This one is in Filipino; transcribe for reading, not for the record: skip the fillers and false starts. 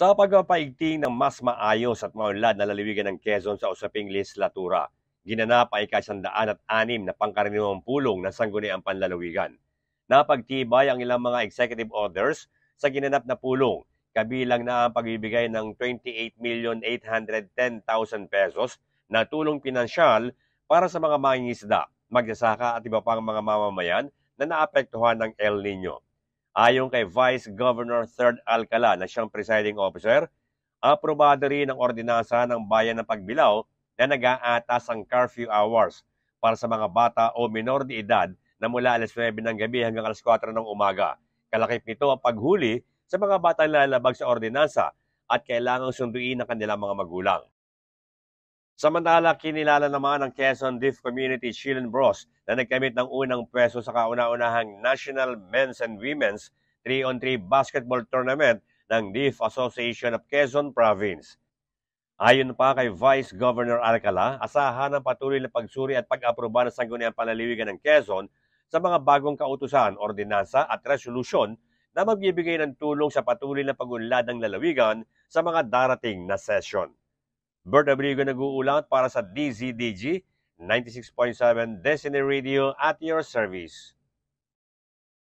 Sa pagpapaigting ng mas maayos at maunlad na lalawigan ng Quezon sa usaping legislatura, ginanap ay ika-106 na pangkaraniwang pulong ng Sangguniang Panlalawigan. Napagtibay ang ilang mga executive orders sa ginanap na pulong, kabilang na ang pagbibigay ng 28,810,000 pesos na tulong pinansyal para sa mga mangingisda, magsasaka at iba pang mga mamamayan na naapektuhan ng El Nino. Ayon kay Vice Governor Third Alcala na siyang presiding officer, aprobado rin ang ordinansa ng Bayan ng Pagbilao na nag-aatas ang curfew hours para sa mga bata o minor de edad na mula alas 9 ng gabi hanggang alas 4 ng umaga. Kalakip nito ang paghuli sa mga batang lalabag sa ordinansa at kailangang sunduin ng kanilang mga magulang. Samantala, kinilala naman ng Quezon Deaf Community Children Bros na nagkamit ng unang pwesto sa kauna-unahang National Men's and Women's 3-on-3 Basketball Tournament ng Deaf Association of Quezon Province. Ayon pa kay Vice Governor Alcala, asahan ang patuloy na pagsuri at pag-aproba ng Sangguniang Panlalawigan ng Quezon sa mga bagong kautusan, ordinansa at resolusyon na magbibigay ng tulong sa patuloy na pag-unlad ng lalawigan sa mga darating na session. Bert Abrigo nag-uulat para sa DZDG 96.7 Destiny Radio at your service.